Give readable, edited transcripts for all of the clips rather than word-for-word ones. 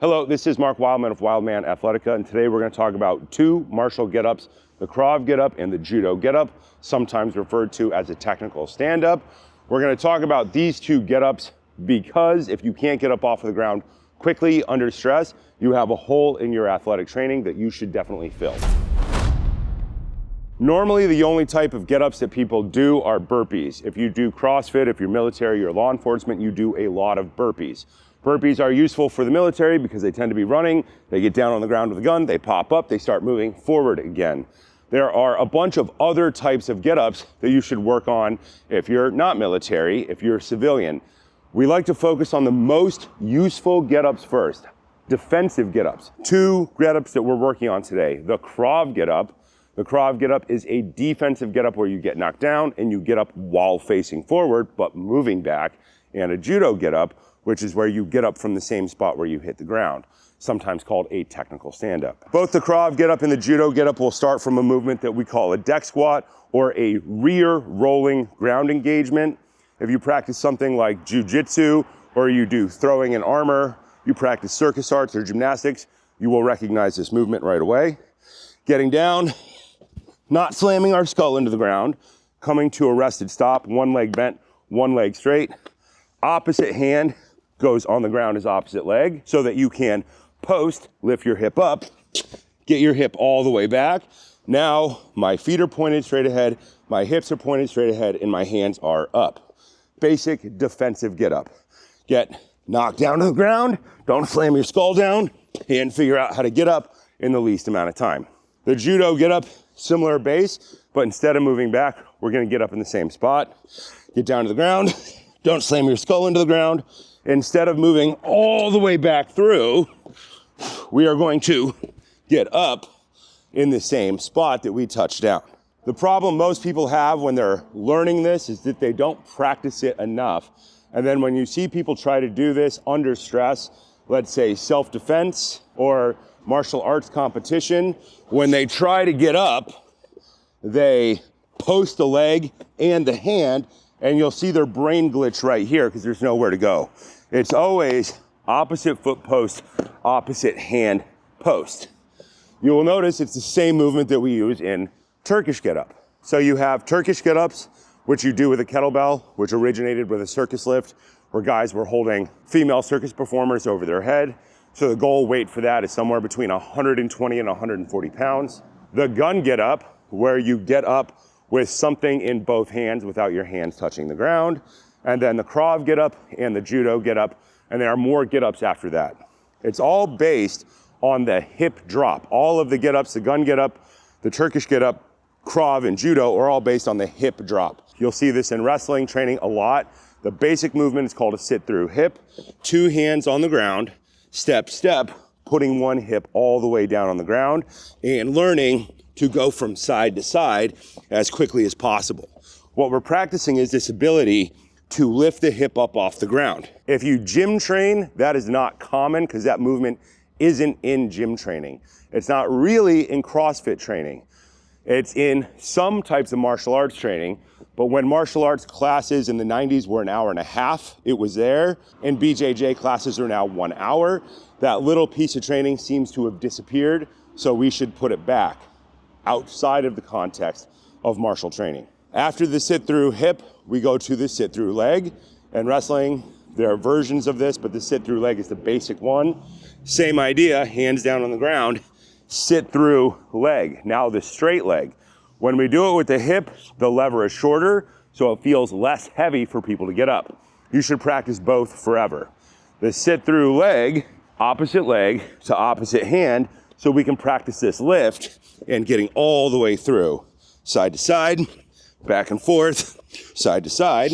Hello, this is Mark Wildman of Wildman Athletica, and today we're going to talk about two martial get-ups, the Krav Get-Up and the Judo Get-Up, sometimes referred to as a technical stand-up. We're going to talk about these two get-ups because if you can't get up off of the ground quickly under stress, you have a hole in your athletic training that you should definitely fill. Normally, the only type of get-ups that people do are burpees. If you do CrossFit, if you're military or law enforcement, you do a lot of burpees. Burpees are useful for the military because they tend to be running, they get down on the ground with a gun, they pop up, they start moving forward again. There are a bunch of other types of get-ups that you should work on if you're not military, if you're civilian. We like to focus on the most useful get-ups first, defensive get-ups. Two get-ups that we're working on today, the Krav Get-Up. The Krav Get-Up is a defensive get-up where you get knocked down and you get up while facing forward, but moving back, and a Judo Get-Up, which is where you get up from the same spot where you hit the ground, sometimes called a technical stand-up. Both the Krav Get-Up and the Judo Get-Up will start from a movement that we call a deck squat or a rear rolling ground engagement. If you practice something like jujitsu or you do throwing and armor, you practice circus arts or gymnastics, you will recognize this movement right away. Getting down, not slamming our skull into the ground, coming to a rested stop, one leg bent, one leg straight. Opposite hand goes on the ground as opposite leg so that you can post, lift your hip up, get your hip all the way back. Now my feet are pointed straight ahead, my hips are pointed straight ahead, and my hands are up. Basic defensive get up. Get knocked down to the ground, don't slam your skull down, and figure out how to get up in the least amount of time. The Judo Get Up, similar base, but instead of moving back, we're gonna get up in the same spot. Get down to the ground, don't slam your skull into the ground. Instead of moving all the way back through, we are going to get up in the same spot that we touched down. The problem most people have when they're learning this is that they don't practice it enough. And then when you see people try to do this under stress, let's say self-defense or martial arts competition, when they try to get up, they post the leg and the hand, and you'll see their brain glitch right here because there's nowhere to go. It's always opposite foot post, opposite hand post. You will notice it's the same movement that we use in Turkish Get-Up. So you have Turkish Get-Ups, which you do with a kettlebell, which originated with a circus lift, where guys were holding female circus performers over their head. So the goal weight for that is somewhere between 120 and 140 pounds. The gun Get-Up, where you get up with something in both hands without your hands touching the ground. And then the Krav Get-Up and the Judo Get-Up, and there are more Get-Ups after that. It's all based on the hip drop. All of the Get-Ups, the gun Get-Up, the Turkish Get-Up, Krav, and Judo are all based on the hip drop. You'll see this in wrestling training a lot. The basic movement is called a sit-through hip. Two hands on the ground, step, step, putting one hip all the way down on the ground and learning to go from side to side as quickly as possible. What we're practicing is this ability to lift the hip up off the ground. If you gym train, that is not common because that movement isn't in gym training. It's not really in CrossFit training. It's in some types of martial arts training, but when martial arts classes in the 90s were an hour and a half, it was there, and BJJ classes are now 1 hour. That little piece of training seems to have disappeared, so we should put it back outside of the context of martial training. After the sit-through hip, we go to the sit-through leg. And wrestling, there are versions of this, but the sit-through leg is the basic one. Same idea, hands down on the ground, sit-through leg. Now the straight leg. When we do it with the hip, the lever is shorter, so it feels less heavy for people to get up. You should practice both forever. The sit-through leg to opposite hand, so we can practice this lift and getting all the way through, side to side, back and forth, side to side,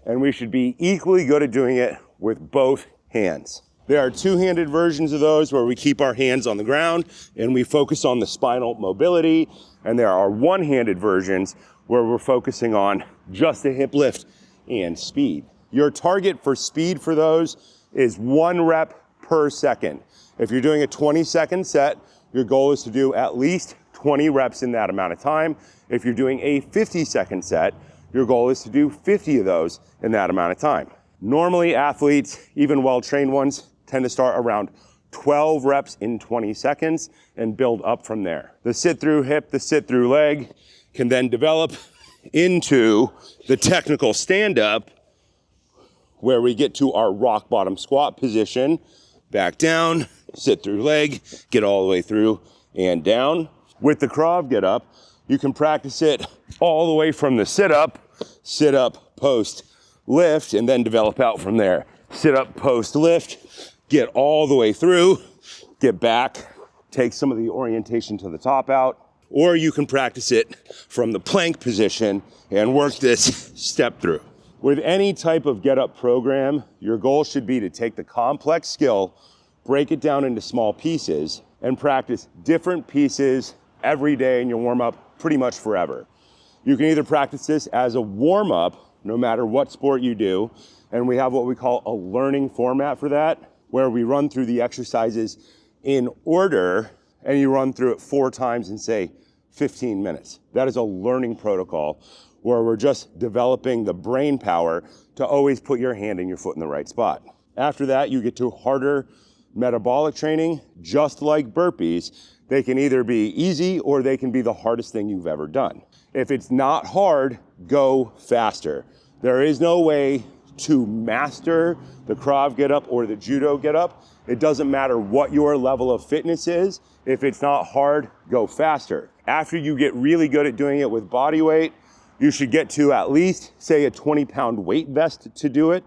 and we should be equally good at doing it with both hands. There are two-handed versions of those where we keep our hands on the ground and we focus on the spinal mobility, and there are one-handed versions where we're focusing on just a hip lift and speed. Your target for speed for those is 1 rep per second. If you're doing a 20-second set, your goal is to do at least 20 reps in that amount of time. If you're doing a 50-second set, your goal is to do 50 of those in that amount of time. Normally, athletes, even well-trained ones, tend to start around 12 reps in 20 seconds and build up from there. The sit through hip, the sit through leg can then develop into the technical stand up where we get to our rock bottom squat position, back down, sit through leg, get all the way through and down. With the Krav Get-Up, you can practice it all the way from the sit up, post, lift, and then develop out from there. Sit up, post, lift, get all the way through, get back, take some of the orientation to the top out, or you can practice it from the plank position and work this step through. With any type of get-up program, your goal should be to take the complex skill, break it down into small pieces, and practice different pieces every day in your warm-up pretty much forever. You can either practice this as a warm-up, no matter what sport you do, and we have what we call a learning format for that, where we run through the exercises in order, and you run through it 4 times in, say, 15 minutes. That is a learning protocol where we're just developing the brain power to always put your hand and your foot in the right spot. After that, you get to harder metabolic training, just like burpees. They can either be easy or they can be the hardest thing you've ever done. If it's not hard, go faster. There is no way to master the Krav Get-Up or the Judo Get-Up. It doesn't matter what your level of fitness is. If it's not hard, go faster. After you get really good at doing it with body weight, you should get to at least, say, a 20-pound weight vest to do it.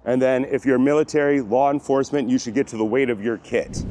And then if you're military, law enforcement, you should get to the weight of your kit.